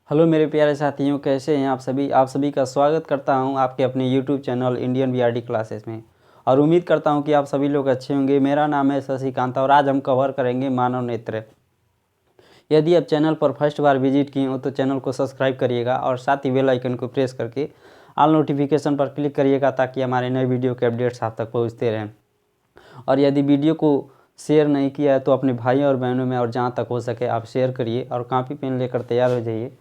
Hello मेरे प्यारे साथियों, कैसे हैं आप सभी का स्वागत करता हूं आपके अपने YouTube channel Indian BRD classes में। और उम्मीद करता हूं कि आप सभी लोग अच्छे होंगे। मेरा नाम है शशिकांत और आज हम कवर करेंगे मानव नेत्र। यदि आप चैनल पर फर्स्ट बार विजिट किए हो तो चैनल को सब्सक्राइब करिएगा और साथ ही बेल आइकन को प्रेस करके ऑल नोटिफिकेशन पर क्लिक करिएगा ताकि हमारे नए वीडियो के अपडेट्स आप तक पहुँचते रहें। और यदि वीडियो को शेयर नहीं किया है तो अपने भाइयों और बहनों में और जहाँ तक हो सके आप शेयर करिए और कॉपी पेन लेकर तैयार हो जाइए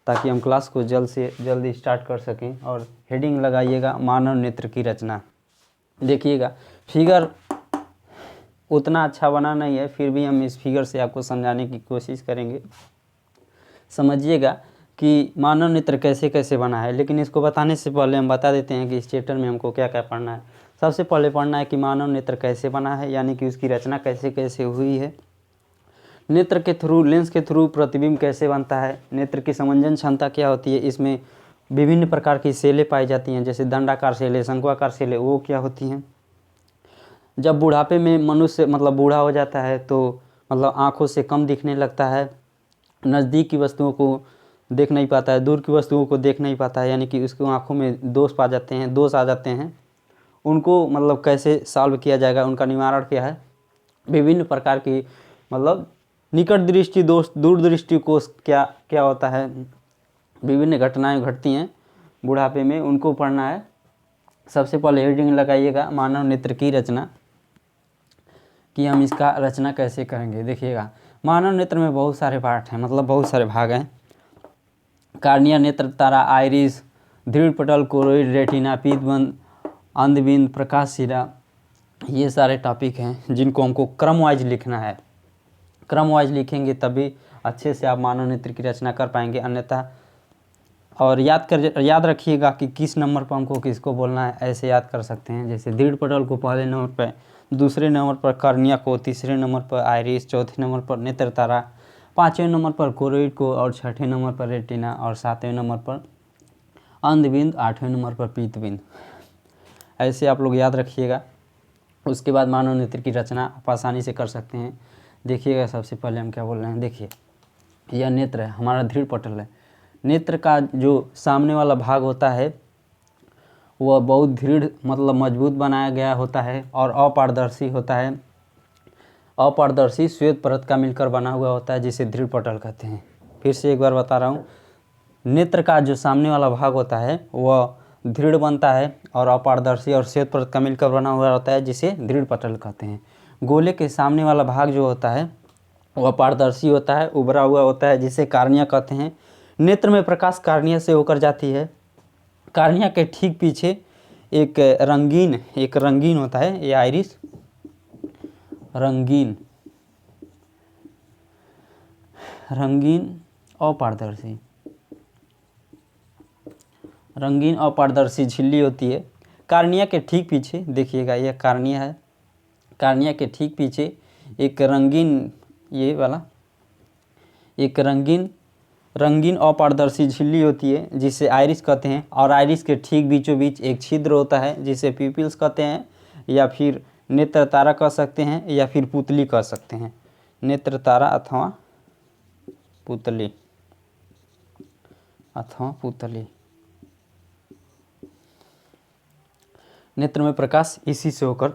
ताकि हम क्लास को जल्द से जल्द स्टार्ट कर सकें। और हेडिंग लगाइएगा मानव नेत्र की रचना। देखिएगा, फिगर उतना अच्छा बना नहीं है, फिर भी हम इस फिगर से आपको समझाने की कोशिश करेंगे। समझिएगा कि मानव नेत्र कैसे कैसे बना है। लेकिन इसको बताने से पहले हम बता देते हैं कि इस चैप्टर में हमको क्या क्या पढ़ना है। सबसे पहले पढ़ना है कि मानव नेत्र कैसे बना है, यानी कि उसकी रचना कैसे कैसे हुई है। नेत्र के थ्रू, लेंस के थ्रू प्रतिबिंब कैसे बनता है। नेत्र की समंजन क्षमता क्या होती है, इसमें विभिन्न प्रकार की सेलें पाई जाती हैं, जैसे दंडाकार सेलें, शंक्वाकार सेलें, वो क्या होती हैं। जब बुढ़ापे में मनुष्य बूढ़ा हो जाता है तो आँखों से कम दिखने लगता है, नज़दीक की वस्तुओं को देख नहीं पाता है, दूर की वस्तुओं को देख नहीं पाता है, यानी कि उसकी आँखों में दोष आ जाते हैं। उनको कैसे सॉल्व किया जाएगा, उनका निवारण क्या है। विभिन्न प्रकार की निकट दृष्टि दोष, दूर दृष्टि कोष क्या क्या होता है, विभिन्न घटनाएं घटती हैं बुढ़ापे में, उनको पढ़ना है। सबसे पहले हेडिंग लगाइएगा मानव नेत्र की रचना, कि हम इसका रचना कैसे करेंगे। देखिएगा, मानव नेत्र में बहुत सारे पार्ट हैं, बहुत सारे भाग हैं। कार्निया, नेत्र तारा, आइरिस, दृढ़ पटल, कोरोइड, रेटिना, पीतबंद, अंधबिंद, प्रकाश सिरा, ये सारे टॉपिक हैं जिनको हमको क्रम वाइज लिखना है। क्रम वाइज लिखेंगे तभी अच्छे से आप मानव नेत्र की रचना कर पाएंगे, अन्यथा। और याद रखिएगा कि किस नंबर पर हमको किसको बोलना है, ऐसे याद कर सकते हैं। जैसे दृढ़ पटल को पहले नंबर पर, दूसरे नंबर पर कार्निया को, तीसरे नंबर पर आइरिस, चौथे नंबर पर नेत्र तारा, पाँचवें नंबर पर कोरोइड को, और छठे नंबर पर रेटिना, और सातवें नंबर पर अंधबिंद, आठवें नंबर पर पीतबिंद। ऐसे आप लोग याद रखिएगा। उसके बाद मानव नेत्र की रचना आप आसानी से कर सकते हैं। देखिएगा, सबसे पहले हम क्या बोल रहे हैं। देखिए, यह नेत्र है, हमारा दृढ़ पटल है। नेत्र का जो सामने वाला भाग होता है वह बहुत दृढ़ मजबूत बनाया गया होता है और अपारदर्शी होता है। अपारदर्शी श्वेत परत का मिलकर बना हुआ होता है, जिसे दृढ़ पटल कहते हैं। फिर से एक बार बता रहा हूँ, नेत्र का जो सामने वाला भाग होता है वह दृढ़ बनता है और अपारदर्शी और श्वेत परत का मिलकर बना हुआ होता है, जिसे दृढ़ पटल कहते हैं। गोले के सामने वाला भाग जो होता है वह पारदर्शी होता है, उभरा हुआ होता है, जिसे कार्निया कहते हैं। नेत्र में प्रकाश कार्निया से होकर जाती है। कार्निया के ठीक पीछे एक रंगीन होता है, ये आइरिस, रंगीन अपारदर्शी झिल्ली होती है। कार्निया के ठीक पीछे देखिएगा, यह कार्निया है। कार्निया के ठीक पीछे एक रंगीन अपारदर्शी झिल्ली होती है, जिसे आइरिस कहते हैं। और आइरिस के ठीक बीचों बीच एक छिद्र होता है, जिसे प्यूपिल्स कहते हैं, या फिर नेत्र तारा कह सकते हैं, या फिर पुतली कह सकते हैं। नेत्र तारा अथवा पुतली। नेत्र में प्रकाश इसी से होकर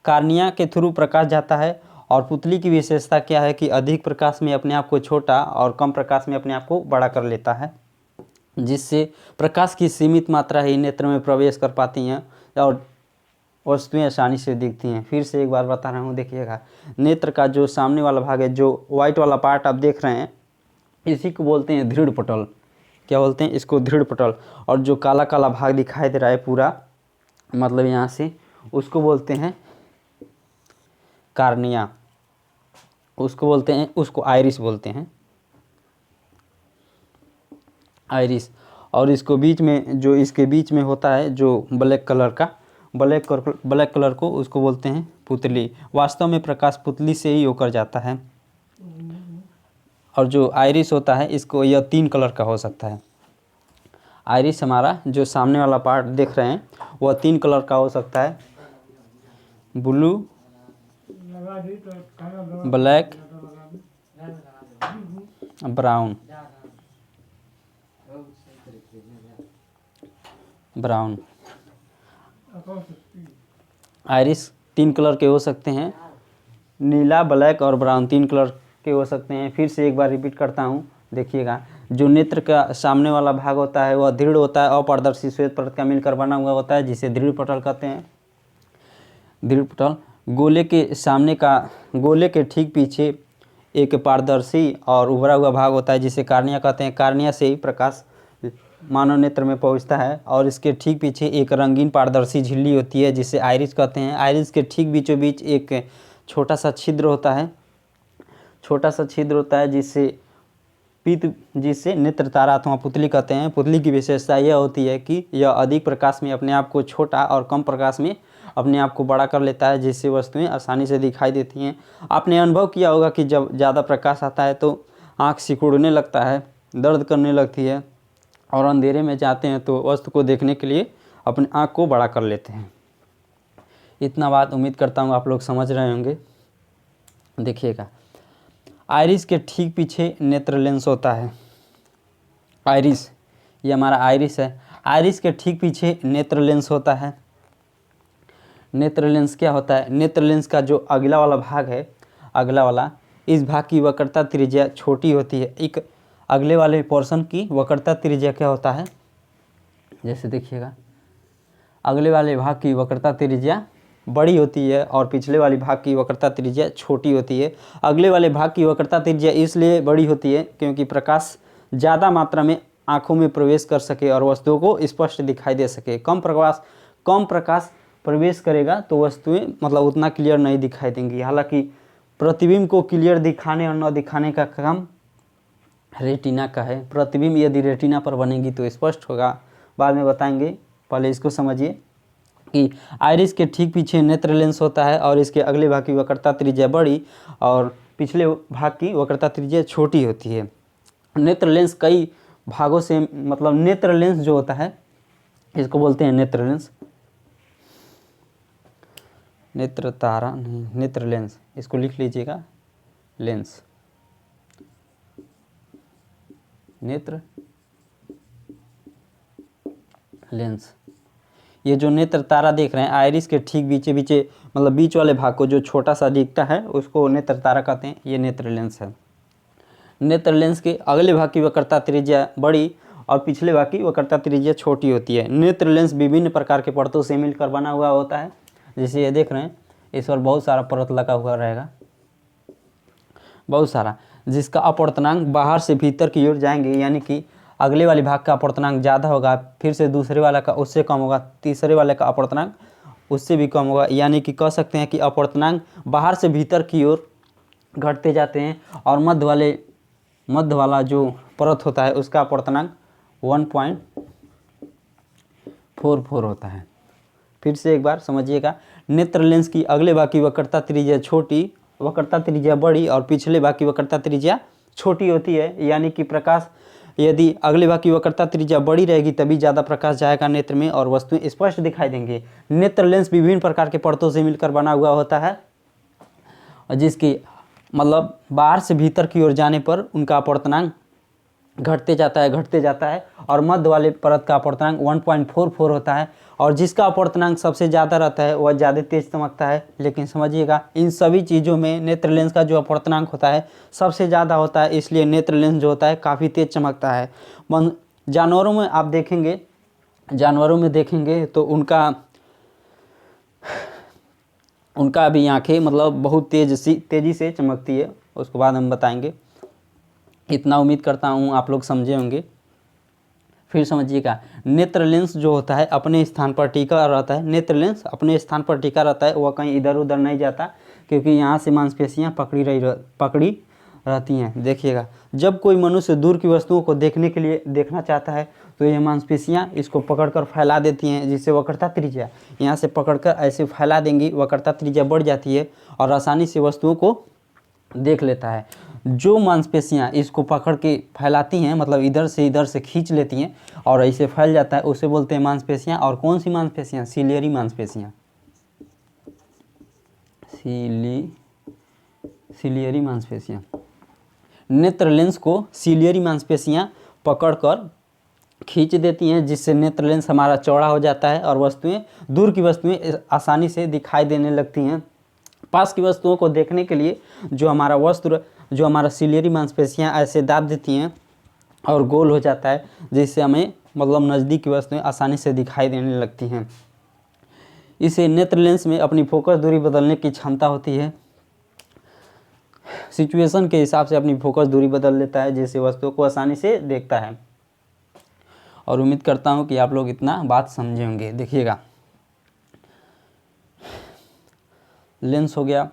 कार्निया के थ्रू प्रकाश जाता है। और पुतली की विशेषता क्या है कि अधिक प्रकाश में अपने आप को छोटा और कम प्रकाश में अपने आप को बड़ा कर लेता है, जिससे प्रकाश की सीमित मात्रा ही नेत्र में प्रवेश कर पाती हैं और वस्तुएं आसानी से दिखती हैं। फिर से एक बार बता रहा हूँ, देखिएगा, नेत्र का जो सामने वाला भाग है, जो वाइट वाला पार्ट आप देख रहे हैं, इसी को बोलते हैं दृढ़ पटल। क्या बोलते हैं इसको? दृढ़ पटल। और जो काला काला भाग दिखाई दे रहा है पूरा, यहाँ से, उसको बोलते हैं कार्निया, उसको आइरिस बोलते हैं, आइरिस। और इसको इसके बीच में होता है जो ब्लैक कलर को, उसको बोलते हैं पुतली। वास्तव में प्रकाश पुतली से ही होकर जाता है। और जो आइरिस होता है, यह 3 कलर का हो सकता है। आइरिस हमारा जो सामने वाला पार्ट देख रहे हैं वह 3 कलर का हो सकता है, blue, black, brown. Brown. Iris 3 colour के हो सकते हैं, नीला, ब्लैक और ब्राउन 3 कलर के हो सकते हैं। फिर से एक बार रिपीट करता हूँ, देखिएगा। जो नेत्र का सामने वाला भाग होता है वह दृढ़ होता है, अपारदर्शी श्वेत परत का मिलकर बना हुआ होता है, जिसे दृढ़ पटल कहते हैं। दृढ़ पटल गोले के ठीक पीछे एक पारदर्शी और उभरा हुआ भाग होता है, जिसे कार्निया कहते हैं। कार्निया से ही प्रकाश मानव नेत्र में पहुंचता है, और इसके ठीक पीछे एक रंगीन पारदर्शी झिल्ली होती है, जिसे आइरिस कहते हैं। आइरिस के ठीक बीचों बीच एक छोटा सा छिद्र होता है, जिससे नेत्र तारा अथवा पुतली कहते हैं। पुतली की विशेषता यह होती है कि यह अधिक प्रकाश में अपने आप को छोटा और कम प्रकाश में अपने आप को बड़ा कर लेता है, जिससे वस्तुएं आसानी से दिखाई देती हैं। आपने अनुभव किया होगा कि जब ज़्यादा प्रकाश आता है तो आँख सिकुड़ने लगता है, दर्द करने लगती है, और अंधेरे में जाते हैं तो वस्तु को देखने के लिए अपने आँख को बड़ा कर लेते हैं। इतना बात उम्मीद करता हूँ आप लोग समझ रहे होंगे। देखिएगा, आइरिस के ठीक पीछे नेत्र लेंस होता है। आइरिस, ये हमारा आइरिस है। आइरिस के ठीक पीछे नेत्र लेंस होता है। नेत्र लेंस क्या होता है? नेत्र लेंस का जो अगला वाला भाग है, अगला वाला, इस भाग की वक्रता त्रिज्या छोटी होती है। एक अगले वाले पोर्शन की वक्रता त्रिज्या क्या होता है? जैसे देखिएगा, अगले वाले भाग की वक्रता त्रिज्या बड़ी होती है और पिछले वाली भाग की वक्रता त्रिज्या छोटी होती है। अगले वाले भाग की वक्रता त्रिज्या इसलिए बड़ी होती है क्योंकि प्रकाश ज़्यादा मात्रा में आँखों में प्रवेश कर सके और वस्तुओं को स्पष्ट दिखाई दे सके। कम प्रकाश प्रवेश करेगा तो वस्तुएं मतलब उतना क्लियर नहीं दिखाई देंगी। हालांकि प्रतिबिंब को क्लियर दिखाने और न दिखाने का काम रेटिना का है। प्रतिबिंब यदि रेटिना पर बनेगी तो स्पष्ट होगा, बाद में बताएंगे। पहले इसको समझिए कि आइरिस के ठीक पीछे नेत्र लेंस होता है और इसके अगले भाग की वक्रता त्रिज्या बड़ी और पिछले भाग की वक्रता त्रिज्या छोटी होती है। नेत्र लेंस कई भागों से, मतलब नेत्र लेंस जो होता है इसको बोलते हैं नेत्र लेंस। नेत्र तारा नहीं, नेत्र लेंस, इसको लिख लीजिएगा, लेंस, नेत्र लेंस। ये जो नेत्र तारा देख रहे हैं आइरिस के ठीक बीचे मतलब बीच वाले भाग को जो छोटा सा दिखता है उसको नेत्र तारा कहते हैं। ये नेत्र लेंस है। नेत्र लेंस के अगले भाग की वक्रता त्रिज्या बड़ी और पिछले भाग की वक्रता त्रिज्या छोटी होती है। नेत्र लेंस विभिन्न प्रकार के परतों से मिलकर बना हुआ होता है। जैसे ये देख रहे हैं, इस पर बहुत सारा परत लगा हुआ रहेगा, बहुत सारा, जिसका अपवर्तनांक बाहर से भीतर की ओर जाएंगे, यानी कि अगले वाले भाग का अपवर्तनांक ज़्यादा होगा, फिर से दूसरे वाला का उससे कम होगा, तीसरे वाले का अपवर्तनांक उससे भी कम होगा। यानी कि कह सकते हैं कि अपवर्तनांक बाहर से भीतर की ओर घटते जाते हैं और मध्य वाला जो परत होता है उसका अपवर्तनांक 1.44 होता है। फिर से एक बार समझिएगा, नेत्र लेंस की अगले भाग की वक्रता त्रिज्या छोटी, वक्रता त्रिज्या बड़ी और पिछले भाग की वक्रता त्रिज्या छोटी होती है। यानी कि प्रकाश, यदि अगले भाग की वक्रता त्रिज्या बड़ी रहेगी तभी ज़्यादा प्रकाश जाएगा नेत्र में और वस्तुएं स्पष्ट दिखाई देंगे। नेत्र लेंस विभिन्न प्रकार के परतों से मिलकर बना हुआ होता है और जिसकी मतलब बाहर से भीतर की ओर जाने पर उनका अपवर्तनांक घटते जाता है और मध्य वाले परत का अपवर्तनांक 1.44 होता है और जिसका अपवर्तनांक सबसे ज़्यादा रहता है वह ज़्यादा तेज चमकता है। लेकिन समझिएगा, इन सभी चीज़ों में नेत्र लेंस का जो अपवर्तनांक होता है सबसे ज़्यादा होता है, इसलिए नेत्र लेंस जो होता है काफ़ी तेज चमकता है। जानवरों में आप देखेंगे, तो उनका भी आँखें मतलब बहुत तेज़ी से चमकती है, उसको बाद हम बताएंगे। इतना उम्मीद करता हूँ आप लोग समझे होंगे। फिर समझिएगा, नेत्र लेंस जो होता है अपने स्थान पर टिका रहता है। नेत्र लेंस अपने स्थान पर टिका रहता है, वह कहीं इधर उधर नहीं जाता क्योंकि यहाँ से मांसपेशियाँ पकड़ी रहती हैं। देखिएगा, जब कोई मनुष्य दूर की वस्तुओं को देखना चाहता है तो ये मांसपेशियाँ इसको पकड़कर फैला देती हैं, जिससे वक्रता त्रिज्या यहाँ से पकड़कर ऐसे फैला देंगी, वक्रता त्रिज्या बढ़ जाती है और आसानी से वस्तुओं को देख लेता है। जो मांसपेशियाँ इसको पकड़ के फैलाती हैं, मतलब इधर से खींच लेती हैं और ऐसे फैल जाता है, उसे बोलते हैं मांसपेशियाँ। और कौन सी मांसपेशियाँ? सीलियरी मांसपेशियाँ। सीलियरी मांसपेशियाँ। नेत्र लेंस को सीलियरी मांसपेशियाँ पकड़कर खींच देती हैं, जिससे नेत्र लेंस हमारा चौड़ा हो जाता है और वस्तुएं, दूर की वस्तुएं आसानी से दिखाई देने लगती हैं। पास की वस्तुओं को देखने के लिए जो हमारा सिलियरी मांसपेशियां ऐसे दाब देती हैं और गोल हो जाता है, जिससे हमें मतलब नज़दीक की वस्तुएं आसानी से दिखाई देने लगती हैं। इसे नेत्र लेंस में अपनी फोकस दूरी बदलने की क्षमता होती है। सिचुएशन के हिसाब से अपनी फोकस दूरी बदल लेता है, जिससे वस्तुओं को आसानी से देखता है। और उम्मीद करता हूँ कि आप लोग इतना बात समझे होंगे। देखिएगा, लेंस हो गया।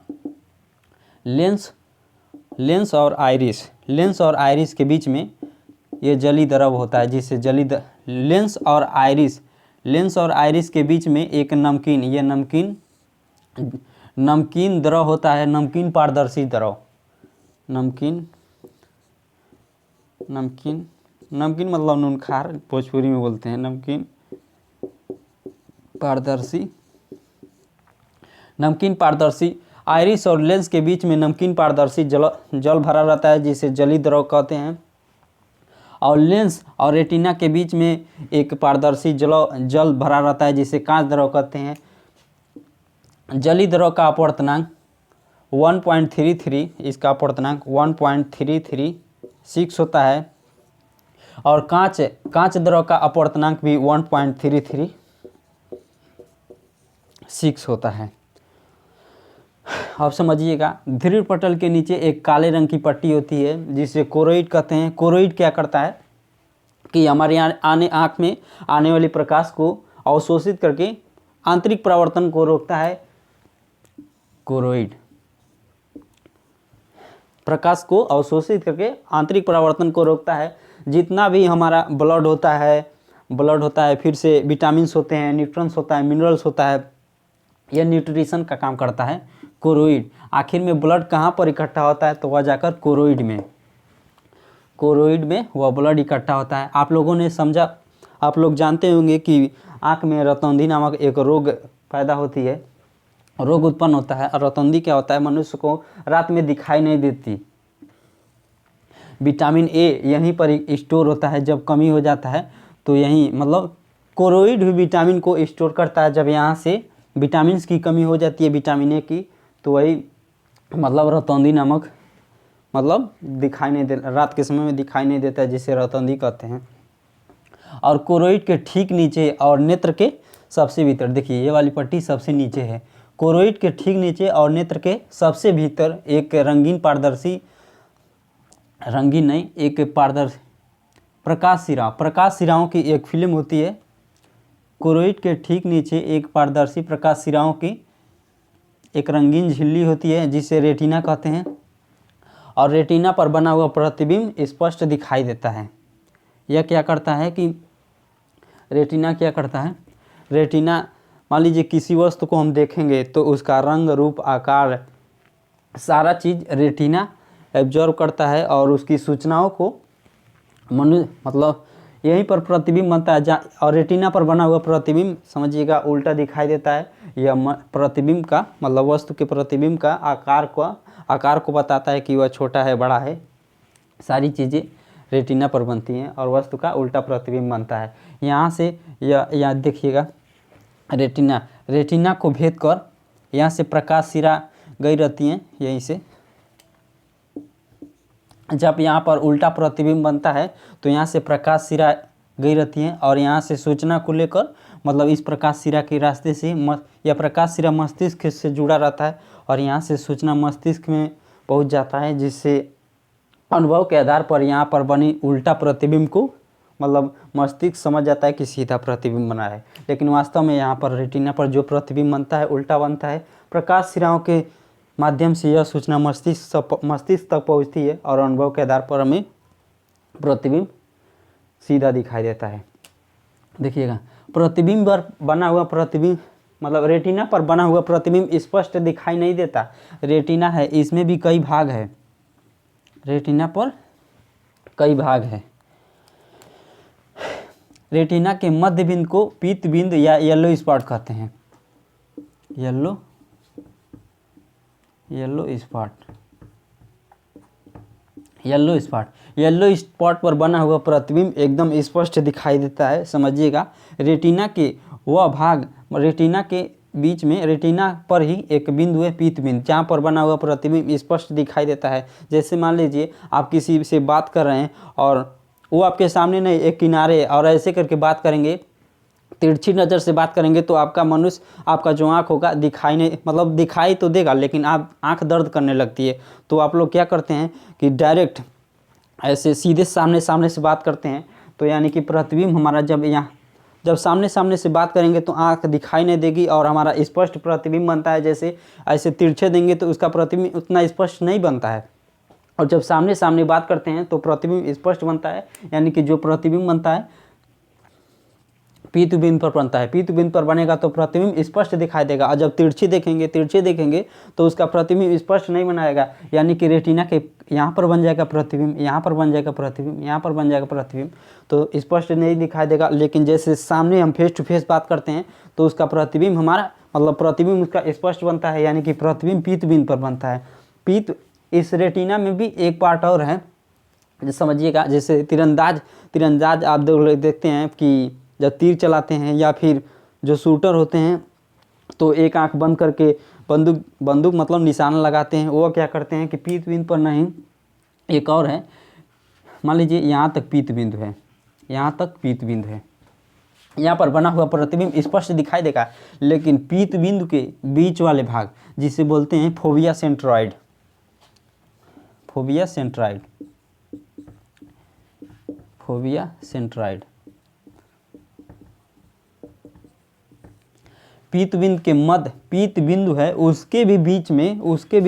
लेंस और आइरिस के बीच में ये जली द्रव होता है, जिससे लेंस और आइरिस के बीच में एक नमकीन द्रव होता है, नमकीन पारदर्शी द्रव। नमकीन मतलब नूनखार, भोजपुरी में बोलते हैं। नमकीन पारदर्शी आइरिस और लेंस के बीच में नमकीन पारदर्शी जल भरा रहता है, जिसे जली द्रव कहते हैं। और लेंस और रेटिना के बीच में एक पारदर्शी जल भरा रहता है, जिसे कांच द्रव कहते हैं। जली द्रव का अपवर्तनांक 1.33, इसका अपवर्तनांक 1.336 होता है। और कांच द्रव का अपवर्तनांक भी 1.336 होता है। आप समझिएगा, ध्रुव पटल के नीचे एक काले रंग की पट्टी होती है, जिसे कोरोइड कहते हैं। कोरोइड क्या करता है कि हमारे आँख में आने वाली प्रकाश को अवशोषित करके आंतरिक परावर्तन को रोकता है। कोरोइड प्रकाश को अवशोषित करके आंतरिक परावर्तन को रोकता है। जितना भी हमारा ब्लड होता है, फिर से विटामिन्स होते हैं, न्यूट्रॉन्स होता है, मिनरल्स होता है, यह न्यूट्रिशन का काम करता है कोरोइड। आखिर में ब्लड कहाँ पर इकट्ठा होता है, तो वह जाकर कोरोइड में वह ब्लड इकट्ठा होता है। आप लोगों ने समझा, आप लोग जानते होंगे कि आँख में रतौंधी नामक एक रोग पैदा होती है, रोग उत्पन्न होता है। और रतौंधी क्या होता है, मनुष्य को रात में दिखाई नहीं देती। विटामिन ए यहीं पर स्टोर होता है, जब कमी हो जाता है तो यहीं मतलब कोरोइड भी विटामिन को स्टोर करता है। जब यहाँ से विटामिन की कमी हो जाती है, विटामिन ए की, तो वही मतलब रतौंधी नामक मतलब दिखाई नहीं दे, रात के समय में दिखाई नहीं देता है, जिसे रतौंधी कहते हैं। और कोरोइड के ठीक नीचे और नेत्र के सबसे भीतर, देखिए ये वाली पट्टी सबसे नीचे है। कोरोइड के ठीक नीचे और नेत्र के सबसे भीतर एक प्रकाश सिराओं की एक फिल्म होती है। कोरोइड के ठीक नीचे एक पारदर्शी प्रकाश सिराओं की एक रंगीन झिल्ली होती है, जिसे रेटिना कहते हैं। और रेटिना पर बना हुआ प्रतिबिंब स्पष्ट दिखाई देता है। यह क्या करता है कि रेटिना मान लीजिए किसी वस्तु को हम देखेंगे तो उसका रंग, रूप, आकार, सारा चीज़ रेटिना एब्जॉर्व करता है और उसकी सूचनाओं को मतलब यहीं पर प्रतिबिंब बनता है। और रेटिना पर बना हुआ प्रतिबिंब समझिएगा उल्टा दिखाई देता है। यह प्रतिबिंब का मतलब वस्तु के प्रतिबिंब का आकार को बताता है कि वह छोटा है, बड़ा है। सारी चीज़ें रेटिना पर बनती हैं और वस्तु का उल्टा प्रतिबिंब बनता है। यहाँ से यह देखिएगा, रेटिना को भेद कर यहाँ से प्रकाश सिरा गई रहती हैं। यहीं से जब यहाँ पर उल्टा प्रतिबिंब बनता है तो यहाँ से प्रकाश सिरा गई रहती हैं और यहाँ से सूचना को लेकर मतलब इस प्रकाश सिरा के रास्ते से यह प्रकाश सिरा मस्तिष्क से जुड़ा रहता है और यहाँ से सूचना मस्तिष्क में पहुँच जाता है, जिससे अनुभव के आधार पर यहाँ पर बनी उल्टा प्रतिबिंब को मतलब मस्तिष्क समझ जाता है कि सीधा प्रतिबिंब बना है। लेकिन वास्तव में यहाँ पर रेटिना पर जो प्रतिबिंब बनता है उल्टा बनता है। प्रकाश सिराओं के माध्यम से यह सूचना मस्तिष्क तक पहुँचती है और अनुभव के आधार पर हमें प्रतिबिंब सीधा दिखाई देता है। देखिएगा, प्रतिबिंब पर बना हुआ प्रतिबिंब मतलब रेटिना पर बना हुआ प्रतिबिंब स्पष्ट दिखाई नहीं देता। रेटिना है, इसमें भी कई भाग है। रेटिना पर कई भाग है। रेटिना के मध्य बिंदु को पीत बिंदु या येलो स्पॉट कहते हैं। येलो स्पॉट येलो स्पॉट पर बना हुआ प्रतिबिंब एकदम स्पष्ट दिखाई देता है। समझिएगा, रेटिना के वह भाग, रेटिना के बीच में, रेटिना पर ही एक बिंदु है पीत बिंदु, जहाँ पर बना हुआ प्रतिबिंब स्पष्ट दिखाई देता है। जैसे मान लीजिए आप किसी से बात कर रहे हैं और वो आपके सामने नहीं, एक किनारे, और ऐसे करके बात करेंगे, तिरछी नज़र से बात करेंगे, तो आपका मनुष्य, आपका जो आँख होगा दिखाई नहीं, मतलब दिखाई तो देगा लेकिन आप आँख दर्द करने लगती है। तो आप लोग क्या करते हैं कि डायरेक्ट ऐसे सीधे सामने से बात करते हैं। तो यानी कि प्रतिबिंब हमारा जब सामने से बात करेंगे तो आँख दिखाई नहीं देगी और हमारा स्पष्ट प्रतिबिंब बनता है। जैसे ऐसे तिरछे देंगे तो उसका प्रतिबिंब उतना स्पष्ट नहीं बनता है, और जब सामने बात करते हैं तो प्रतिबिंब स्पष्ट बनता है। यानी कि जो प्रतिबिंब बनता है पीत बिंदु पर बनता है, पीत बिंदु पर बनेगा तो प्रतिबिंब स्पष्ट दिखाई देगा। और जब तिरछे देखेंगे तो उसका प्रतिबिंब स्पष्ट नहीं बनाएगा। यानी कि रेटिना के यहाँ पर बन जाएगा प्रतिबिंब, यहाँ पर बन जाएगा प्रतिबिंब, यहाँ पर बन जाएगा प्रतिबिंब, तो स्पष्ट नहीं दिखाई देगा। लेकिन जैसे सामने हम फेस टू फेस बात करते हैं तो उसका प्रतिबिंब हमारा, मतलब प्रतिबिंब उसका स्पष्ट बनता है। यानी कि प्रतिबिंब पीत बिंदु पर बनता है। पीत, इस रेटिना में भी एक पार्ट और है, समझिएगा। जैसे तीरंदाज आप देखते हैं कि जब तीर चलाते हैं या फिर जो शूटर होते हैं तो एक आंख बंद करके बंदूक मतलब निशाना लगाते हैं। वो क्या करते हैं कि पीत बिंदु पर नहीं, एक और है, मान लीजिए यहाँ तक पीत बिंदु है, यहाँ तक पीत बिंदु है, यहाँ पर बना हुआ प्रतिबिंब स्पष्ट दिखाई देगा। लेकिन पीत बिंदु के बीच वाले भाग, जिसे बोलते हैं फोविया सेंट्रॉइड, फोविया सेंट्रॉइड, पीत बिंदु के मध्य पीत बिंदु है, उसके भी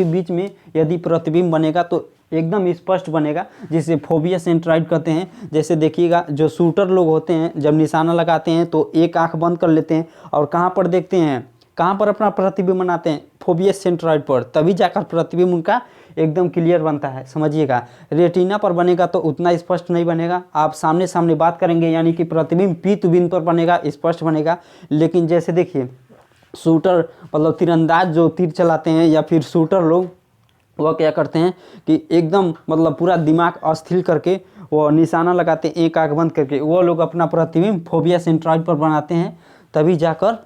बीच में यदि प्रतिबिंब बनेगा तो एकदम स्पष्ट बनेगा, जिसे फोविया सेंट्रॉइड कहते हैं। जैसे देखिएगा, जो शूटर लोग होते हैं जब निशाना लगाते हैं तो एक आंख बंद कर लेते हैं और कहाँ पर देखते हैं, कहाँ पर अपना प्रतिबिंब बनाते हैं, फोविया सेंट्रॉइड पर, तभी जाकर प्रतिबिंब उनका एकदम क्लियर बनता है। समझिएगा, रेटिना पर बनेगा तो उतना स्पष्ट नहीं बनेगा। आप सामने बात करेंगे यानी कि प्रतिबिंब पीत बिंदु पर बनेगा, स्पष्ट बनेगा। लेकिन जैसे देखिए शूटर, मतलब तीरंदाज जो तीर चलाते हैं या फिर शूटर लोग, वह क्या करते हैं कि एकदम मतलब पूरा दिमाग अस्थिर करके वो निशाना लगाते हैं, एक आंख बंद करके। वो लोग अपना प्रतिबिंब फोविया सेंट्रॉइड पर बनाते हैं, तभी जाकर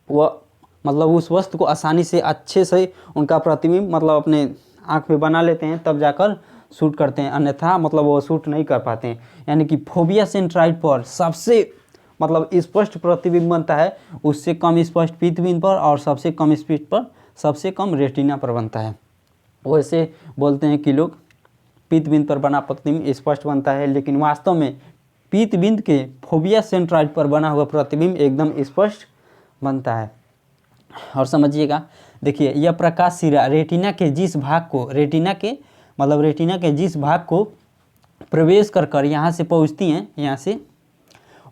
वह मतलब उस वस्तु को आसानी से अच्छे से उनका प्रतिबिंब मतलब अपने आँख में बना लेते हैं, तब जाकर शूट करते हैं, अन्यथा मतलब वो शूट नहीं कर पाते हैं। यानी कि फोविया सेंट्रॉइड पर सबसे मतलब स्पष्ट प्रतिबिंब बनता है, उससे कम स्पष्ट पीत बिंदु पर, और सबसे कम स्पष्ट पर, सबसे कम रेटिना पर बनता है। वैसे बोलते हैं कि लोग पीत बिंदु पर बना प्रतिबिंब स्पष्ट बनता है, लेकिन वास्तव में पीत बिंदु के फोविया सेंट्रॉइड पर बना हुआ प्रतिबिंब एकदम स्पष्ट बनता है। और समझिएगा, देखिए यह प्रकाश सिरा रेटिना के जिस भाग को प्रवेश कर यहाँ से पहुँचती हैं, यहाँ से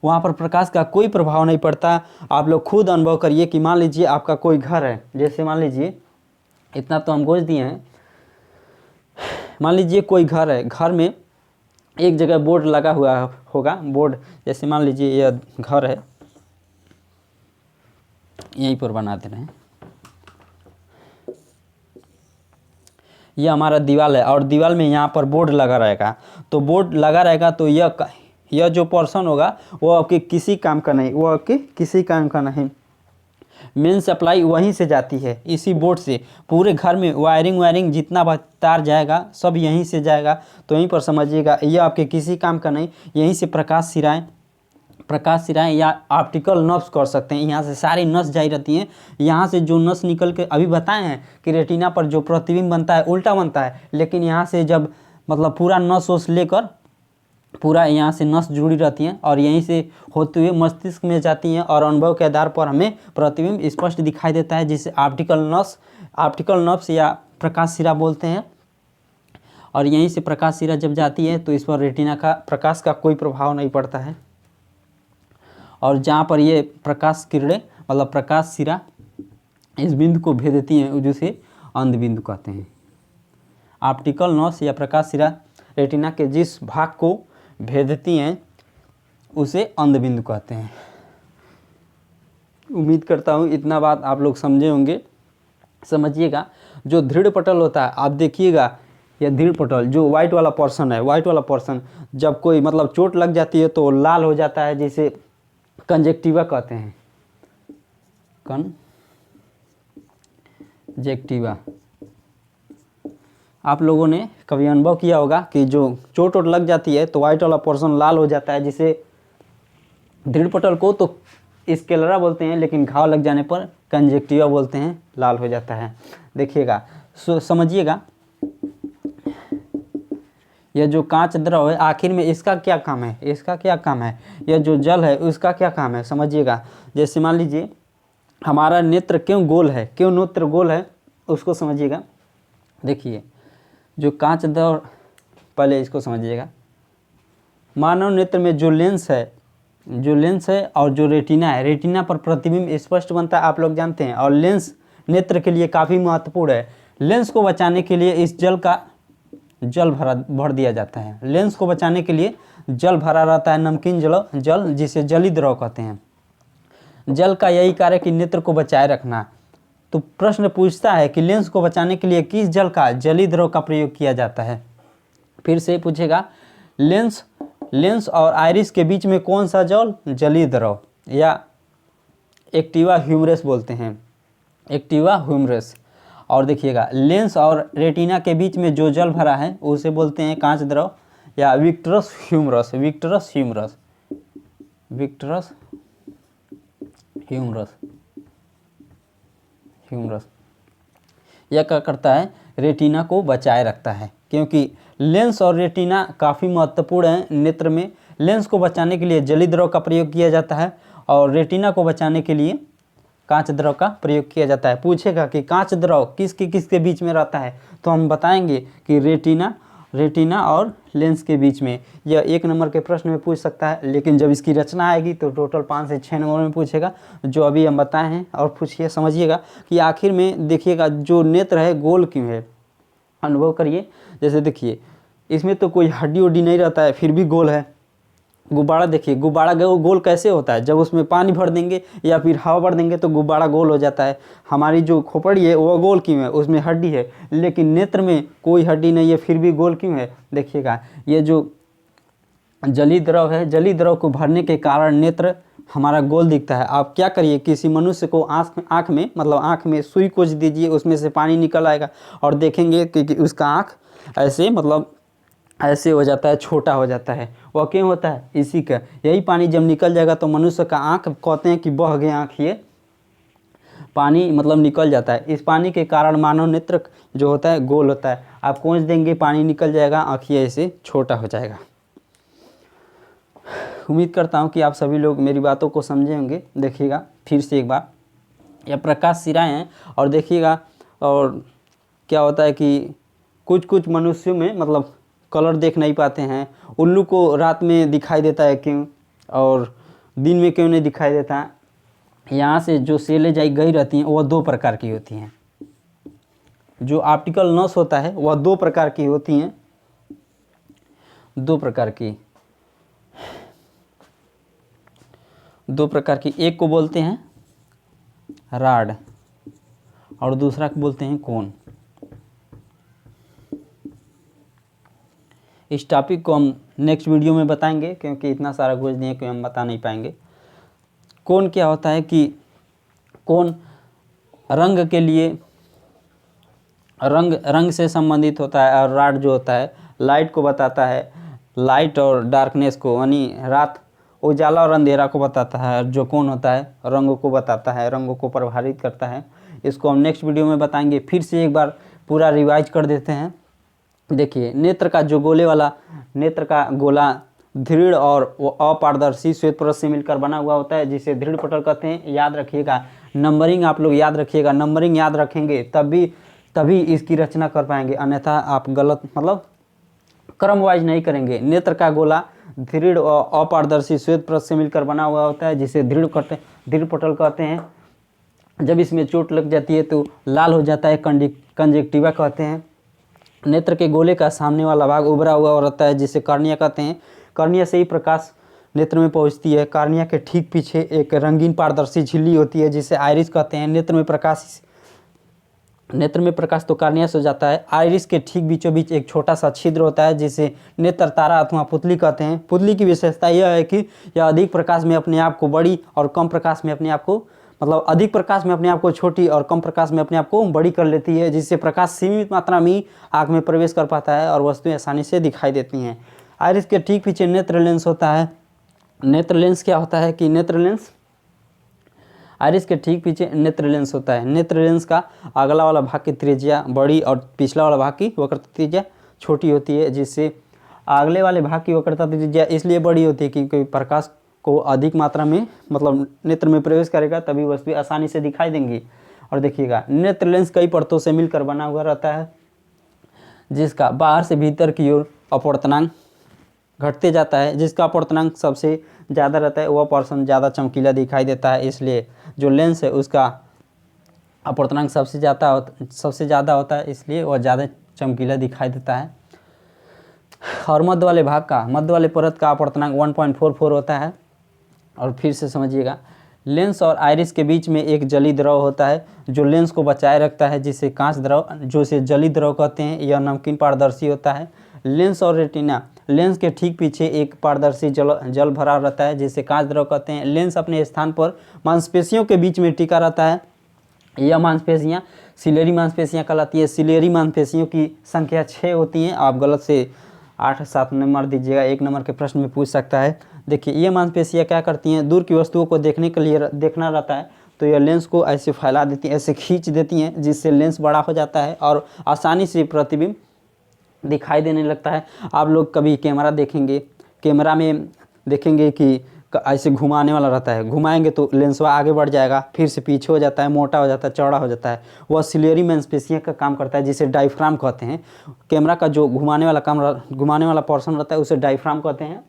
वहाँ पर प्रकाश का कोई प्रभाव नहीं पड़ता। आप लोग खुद अनुभव करिए कि मान लीजिए आपका कोई घर है, जैसे मान लीजिए इतना तो हम गोज दिए हैं, मान लीजिए कोई घर है, घर में एक जगह बोर्ड लगा हुआ होगा, बोर्ड, जैसे मान लीजिए यह घर है, यहीं पर बना दे रहे हैं, यह हमारा दीवार है और दीवार में यहाँ पर बोर्ड लगा रहेगा। तो बोर्ड लगा रहेगा तो यह जो पोर्शन होगा वो आपके किसी काम का नहीं, मेन सप्लाई वहीं से जाती है, इसी बोर्ड से। पूरे घर में वायरिंग जितना तार जाएगा सब यहीं से जाएगा। तो यहीं पर समझिएगा, यह आपके किसी काम का नहीं, यहीं से प्रकाश सिराएँ या ऑप्टिकल नर्व्स कर सकते हैं, यहाँ से सारी नस जारी रहती हैं। यहाँ से जो नस निकल के, अभी बताए हैं कि रेटिना पर जो प्रतिबिंब बनता है उल्टा बनता है, लेकिन यहाँ से जब मतलब पूरा नस लेकर पूरा यहाँ से नस जुड़ी रहती हैं और यहीं से होते हुए मस्तिष्क में जाती हैं, और अनुभव के आधार पर हमें प्रतिबिंब स्पष्ट दिखाई देता है, जिसे ऑप्टिकल नर्व्स या प्रकाश सिरा बोलते हैं। और यहीं से प्रकाश सिरा जब जाती है तो इस पर रेटिना का प्रकाश का कोई प्रभाव नहीं पड़ता है। और जहाँ पर ये प्रकाश किरणें मतलब प्रकाश सिरा इस बिंदु को भेदती हैं, जिसे अंध बिंदु कहते हैं। ऑप्टिकल नर्व्स या प्रकाश सिरा रेटिना के जिस भाग को भेदती हैं उसे अंध बिंदु कहते हैं। उम्मीद करता हूँ इतना बात आप लोग समझे होंगे। समझिएगा, जो दृढ़ पटल होता है, आप देखिएगा या दृढ़ पटल, जो वाइट वाला पोर्शन है, वाइट वाला पोर्शन जब कोई मतलब चोट लग जाती है तो लाल हो जाता है, जिसे कंजक्टिवा कहते हैं, कंजक्टिवा। आप लोगों ने कभी अनुभव किया होगा कि जो चोट वोट लग जाती है तो वाइट वाला पोर्शन लाल हो जाता है, जिसे दृढ़ पटल को तो स्क्लेरा बोलते हैं, लेकिन घाव लग जाने पर कंजक्टिवा बोलते हैं, लाल हो जाता है। देखिएगा, समझिएगा, यह जो कांच द्रव है आखिर में इसका क्या काम है, इसका क्या काम है, यह जो जल है उसका क्या काम है, समझिएगा। जैसे मान लीजिए हमारा नेत्र क्यों गोल है, क्यों नेत्र गोल है, उसको समझिएगा। देखिए, जो कांच द्रव, पहले इसको समझिएगा, मानव नेत्र में जो लेंस है, जो लेंस है और जो रेटिना है, रेटिना पर प्रतिबिंब स्पष्ट बनता है, आप लोग जानते हैं, और लेंस नेत्र के लिए काफ़ी महत्वपूर्ण है। लेंस को बचाने के लिए इस जल का भर दिया जाता है, लेंस को बचाने के लिए जल भरा रहता है, नमकीन जल जिसे जली द्रव कहते हैं। जल का यही कार्य कि नेत्र को बचाए रखना। तो प्रश्न पूछता है कि लेंस को बचाने के लिए किस जल का, जली द्रव का प्रयोग किया जाता है। फिर से पूछेगा, लेंस और आइरिस के बीच में कौन सा जल, जली द्रव, या एक्टिवा ह्यूमरस बोलते हैं, एक्टिवा ह्यूमरस। और देखिएगा, लेंस और रेटिना के बीच में जो जल भरा है उसे बोलते हैं कांच द्रव या vitreous humour, vitreous humour, vitreous humour, humour. यह क्या करता है, रेटिना को बचाए रखता है, क्योंकि लेंस और रेटिना काफ़ी महत्वपूर्ण है नेत्र में। लेंस को बचाने के लिए जली द्रव का प्रयोग किया जाता है और रेटिना को बचाने के लिए कांच द्रव का प्रयोग किया जाता है। पूछेगा कि कांच द्रव किसके बीच में रहता है, तो हम बताएंगे कि रेटिना और लेंस के बीच में। यह 1 नंबर के प्रश्न में पूछ सकता है, लेकिन जब इसकी रचना आएगी तो टोटल 5 से 6 नंबर में पूछेगा, जो अभी हम बताए हैं। और पूछिए, समझिएगा कि आखिर में देखिएगा जो नेत्र है गोल क्यों है, अनुभव करिए। जैसे देखिए, इसमें तो कोई हड्डी उड्डी नहीं रहता है, फिर भी गोल है। गुब्बारा देखिए, गुब्बारा गोल कैसे होता है, जब उसमें पानी भर देंगे या फिर हवा भर देंगे तो गुब्बारा गोल हो जाता है। हमारी जो खोपड़ी है वो गोल क्यों है, उसमें हड्डी है, लेकिन नेत्र में कोई हड्डी नहीं है, फिर भी गोल क्यों है। देखिएगा, ये जो जली द्रव है, जली द्रव को भरने के कारण नेत्र हमारा गोल दिखता है। आप क्या करिए, किसी मनुष्य को आँख में मतलब आँख में सुई कोच दीजिए, उसमें से पानी निकल आएगा और देखेंगे कि उसका आँख ऐसे मतलब ऐसे हो जाता है, छोटा हो जाता है। वह क्यों होता है, इसी का यही पानी जब निकल जाएगा तो मनुष्य का आँख कहते हैं कि बह गए आँख, ये पानी मतलब निकल जाता है। इस पानी के कारण मानव नेत्र जो होता है गोल होता है। आप कोंच देंगे, पानी निकल जाएगा, आँखिए ऐसे छोटा हो जाएगा। उम्मीद करता हूँ कि आप सभी लोग मेरी बातों को समझे होंगे। देखिएगा फिर से एक बार, यह प्रकाश सिराएँ हैं। और देखिएगा, और क्या होता है कि कुछ मनुष्यों में मतलब कलर देख नहीं पाते हैं। उल्लू को रात में दिखाई देता है क्यों, और दिन में क्यों नहीं दिखाई देता। यहाँ से जो सेलें गई रहती हैं वह 2 प्रकार की होती हैं। जो ऑप्टिकल नस होता है वह 2 प्रकार की होती हैं, 2 प्रकार की, 2 प्रकार की। एक को बोलते हैं राड और दूसरा को बोलते हैं कोन। इस टॉपिक को हम नेक्स्ट वीडियो में बताएंगे, क्योंकि इतना सारा कुछ नहीं है कि हम बता नहीं पाएंगे। कोन क्या होता है कि कोन रंग के लिए रंग से संबंधित होता है, और राड जो होता है लाइट को बताता है, लाइट और डार्कनेस को, यानी रात उजाला और अंधेरा को बताता है। और जो कोन होता है रंगों को बताता है, रंगों को प्रभावित करता है। इसको हम नेक्स्ट वीडियो में बताएंगे। फिर से एक बार पूरा रिवाइज कर देते हैं। देखिए, नेत्र का जो नेत्र का गोला दृढ़ और अपारदर्शी श्वेत परत से मिलकर बना हुआ होता है, जिसे दृढ़ पटल कहते हैं। याद रखिएगा, नंबरिंग आप लोग याद रखिएगा, नंबरिंग याद रखेंगे तभी इसकी रचना कर पाएंगे, अन्यथा आप गलत मतलब क्रम वाइज नहीं करेंगे। नेत्र का गोला दृढ़ और अपारदर्शी श्वेत परत से मिलकर बना हुआ होता है, जिसे दृढ़ पटल कहते हैं। जब इसमें चोट लग जाती है तो लाल हो जाता है, कंजक्टिवा कहते हैं। नेत्र के गोले का सामने वाला भाग उभरा हुआ रहता है, जिसे कॉर्निया कहते हैं। कॉर्निया से ही प्रकाश नेत्र में पहुंचती है। कॉर्निया के ठीक पीछे एक रंगीन पारदर्शी झिल्ली होती है, जिसे आइरिस कहते हैं। नेत्र में प्रकाश नेत्र में प्रकाश तो कार्निया से हो जाता है। आइरिस के ठीक बीचों बीच एक छोटा सा छिद्र होता है जिसे नेत्र तारा अथवा पुतली कहते हैं। पुतली की विशेषता यह है कि यह अधिक प्रकाश में अपने आप को बड़ी और कम प्रकाश में अपने आप को अधिक प्रकाश में अपने आप को छोटी और कम प्रकाश में अपने आप को बड़ी कर लेती है, जिससे प्रकाश सीमित मात्रा में आँख में प्रवेश कर पाता है और वस्तुएं आसानी से दिखाई देती हैं। आइरिस के ठीक पीछे नेत्र लेंस होता है। नेत्र लेंस क्या होता है कि आइरिस के ठीक पीछे नेत्र लेंस होता है। नेत्र लेंस का अगला वाला भाग की त्रिज्या बड़ी और पिछला वाला भाग की वक्रता त्रिज्या छोटी होती है, जिससे अगले वाले भाग की वक्रता त्रिज्या इसलिए बड़ी होती है क्योंकि प्रकाश को अधिक मात्रा में नेत्र में प्रवेश करेगा, तभी वस्तुएं आसानी से दिखाई देंगी। और देखिएगा, नेत्र लेंस कई परतों से मिलकर बना हुआ रहता है, जिसका बाहर से भीतर की ओर अपवर्तनांक घटते जाता है। जिसका अपवर्तनांक सबसे ज़्यादा रहता है वह पर्सन ज़्यादा चमकीला दिखाई देता है, इसलिए जो लेंस है उसका अपवर्तनांक सबसे ज़्यादा होता है, इसलिए वह ज़्यादा चमकीला दिखाई देता है। और मध्य वाले परत का अपवर्तनांक 1.44 होता है। और फिर से समझिएगा, लेंस और आइरिस के बीच में एक जली द्रव होता है जो लेंस को बचाए रखता है, जिसे कांच द्रव, जो इसे जली द्रव कहते हैं। यह नमकीन पारदर्शी होता है। लेंस और रेटिना, लेंस के ठीक पीछे एक पारदर्शी जल भरा रहता है, जिसे कांच द्रव कहते हैं। लेंस अपने स्थान पर मांसपेशियों के बीच में टिका रहता है। यह मांसपेशियाँ सिलेरी मांसपेशियाँ कहलाती है। सिलेरी मांसपेशियों की संख्या 6 होती हैं। आप गलत से 8-7 नंबर दीजिएगा, 1 नंबर के प्रश्न में पूछ सकता है। देखिए, ये मांसपेशियाँ क्या करती हैं, दूर की वस्तुओं को देखने के लिए देखना रहता है तो यह लेंस को ऐसे फैला देती हैं, ऐसे खींच देती हैं, जिससे लेंस बड़ा हो जाता है और आसानी से प्रतिबिंब दिखाई देने लगता है। आप लोग कभी कैमरा देखेंगे, कैमरा में देखेंगे कि ऐसे घुमाने वाला रहता है, घुमाएंगे तो लेंसवा आगे बढ़ जाएगा, फिर से पीछे हो जाता है, मोटा हो जाता है, चौड़ा हो जाता है। वह सिलेरी मांसपेशियों का काम करता है, जिसे डायफ्राम कहते हैं। कैमरा का जो घुमाने वाला पोर्शन रहता है उसे डायफ्राम कहते हैं।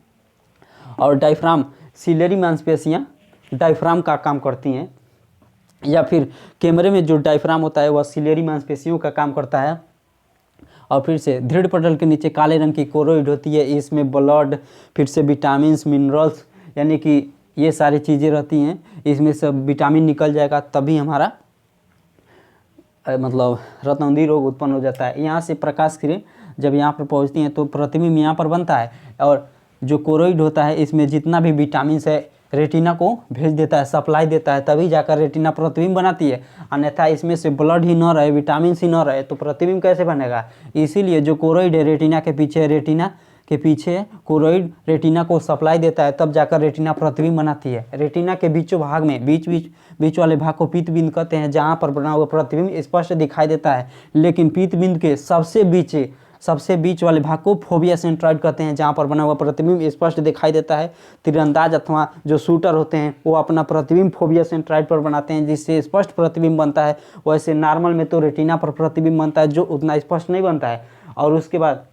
और डायफ्राम, सिलेरी मांसपेशियाँ डायफ्राम का काम करती हैं, या फिर कैमरे में जो डायफ्राम होता है वह सिलेरी मांसपेशियों का काम करता है। और फिर से दृढ़ पटल के नीचे काले रंग की कोरोइड होती है, इसमें ब्लड, फिर से विटामिन्स, मिनरल्स, यानी कि ये सारी चीज़ें रहती हैं। इसमें सब विटामिन निकल जाएगा तभी हमारा रत्नौंधी रोग उत्पन्न हो जाता है। यहाँ से प्रकाश किरण जब यहाँ पर पहुँचती हैं तो प्रतिबिंब यहाँ पर बनता है, और जो कोरोइड होता है इसमें जितना भी विटामिन है रेटिना को भेज देता है, सप्लाई देता है, तभी जाकर रेटिना प्रतिबिंब बनाती है। अन्यथा इसमें से ब्लड ही न रहे, विटामिन ही न रहे तो प्रतिबिंब कैसे बनेगा। इसीलिए जो कोरोइड है रेटिना के पीछे कोरोइड रेटिना को सप्लाई देता है, तब जाकर रेटिना प्रतिबिंब बनाती है। रेटिना के बीचों भाग में बीच वाले भाग को पीतबिंद कहते हैं, जहाँ पर बना हुआ प्रतिबिंब स्पष्ट दिखाई देता है। लेकिन पीतबिंद के सबसे बीच वाले भाग को फोबिया सेंट्रॉइड कहते हैं, जहाँ पर बना हुआ प्रतिबिंब स्पष्ट दिखाई देता है। तीरंदाज अथवा जो शूटर होते हैं वो अपना प्रतिबिंब फोबिया सेंट्रॉइड पर बनाते हैं, जिससे स्पष्ट प्रतिबिंब बनता है। वैसे नॉर्मल में तो रेटिना पर प्रतिबिंब बनता है जो उतना स्पष्ट नहीं बनता है। और उसके बाद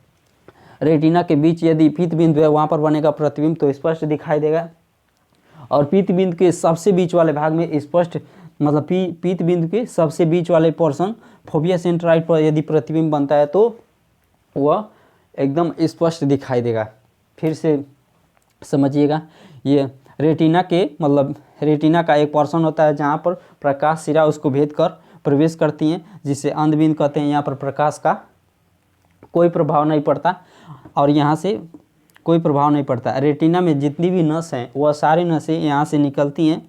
रेटिना के बीच यदि पीतबिंदु है वहाँ पर बनेगा प्रतिबिंब तो स्पष्ट दिखाई देगा। और पीतबिंद के सबसे बीच वाले भाग में स्पष्ट पीतबिंदु के सबसे बीच वाले पोर्शन फोबिया सेंट्रॉइड पर यदि प्रतिबिंब बनता है तो वह एकदम स्पष्ट दिखाई देगा। फिर से समझिएगा, ये रेटिना का एक पोर्शन होता है जहाँ पर प्रकाश सिरा उसको भेद कर प्रवेश करती हैं, जिसे अंधबिंद कहते हैं। यहाँ पर प्रकाश का कोई प्रभाव नहीं पड़ता और यहाँ से कोई प्रभाव नहीं पड़ता। रेटिना में जितनी भी नस हैं वह सारी नसें यहाँ से निकलती हैं,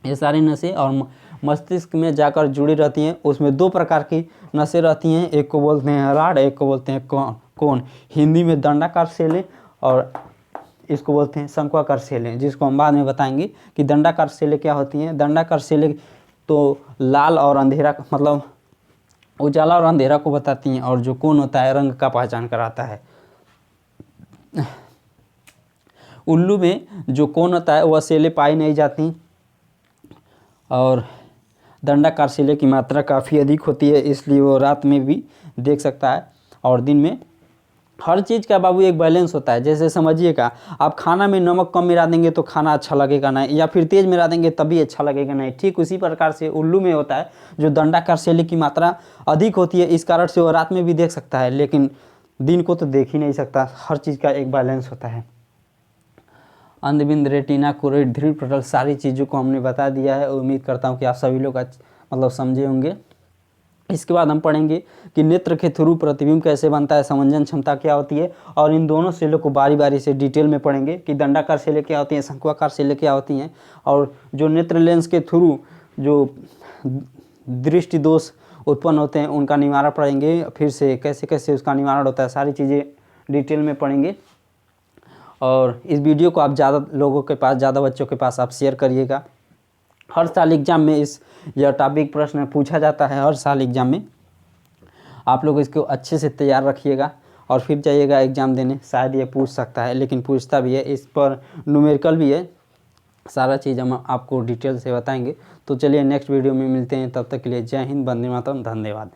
ये सारी नसें और मस्तिष्क में जाकर जुड़ी रहती हैं। उसमें 2 प्रकार की नसें रहती हैं, एक को बोलते हैं राड, एक को बोलते हैं कोन। हिंदी में दंडाकार सेलें और इसको बोलते हैं शंक्वाकार सेलें, जिसको हम बाद में बताएंगे कि दंडाकार सेलें क्या होती हैं। दंडाकार सेलें तो लाल और अंधेरा उजाला और अंधेरा को बताती हैं, और जो कोन होता है रंग का पहचान कराता है। उल्लू में जो कोन होता है वह सेलें पाई नहीं जाती, और दंडाकार सेले की मात्रा काफ़ी अधिक होती है, इसलिए वो रात में भी देख सकता है और दिन में। हर चीज़ का बाबू एक बैलेंस होता है। जैसे समझिएगा, आप खाना में नमक कम मिला देंगे तो खाना अच्छा लगेगा नहीं, या फिर तेज़ मिला देंगे तभी अच्छा लगेगा नहीं। ठीक उसी प्रकार से उल्लू में होता है, जो दंडाकार सेले की मात्रा अधिक होती है, इस कारण से वो रात में भी देख सकता है लेकिन दिन को तो देख ही नहीं सकता। हर चीज़ का एक बैलेंस होता है। अंधबिंद, रेटिना, कोरोइड, दृढ़ पटल, सारी चीज़ों को हमने बता दिया है। उम्मीद करता हूँ कि आप सभी लोग समझे होंगे। इसके बाद हम पढ़ेंगे कि नेत्र के थ्रू प्रतिबिंब कैसे बनता है, समंजन क्षमता क्या होती है, और इन दोनों सेलों को बारी बारी से डिटेल में पढ़ेंगे कि दंडाकार सेलें क्या होती हैं, शंक्वाकार सेलें क्या होती हैं, और जो नेत्र लेंस के थ्रू जो दृष्टि दोष उत्पन्न होते हैं उनका निवारण पढ़ेंगे, फिर से कैसे कैसे उसका निवारण होता है, सारी चीज़ें डिटेल में पढ़ेंगे। और इस वीडियो को आप ज़्यादा लोगों के पास, ज़्यादा बच्चों के पास आप शेयर करिएगा। हर साल एग्ज़ाम में यह टॉपिक प्रश्न पूछा जाता है, हर साल एग्ज़ाम में आप लोग इसको अच्छे से तैयार रखिएगा और फिर जाइएगा एग्ज़ाम देने। शायद ये पूछ सकता है, लेकिन पूछता भी है, इस पर न्यूमेरिकल भी है, सारा चीज़ हम आपको डिटेल से बताएंगे। तो चलिए नेक्स्ट वीडियो में मिलते हैं, तब तक के लिए जय हिंद, वंदे मातरम, धन्यवाद।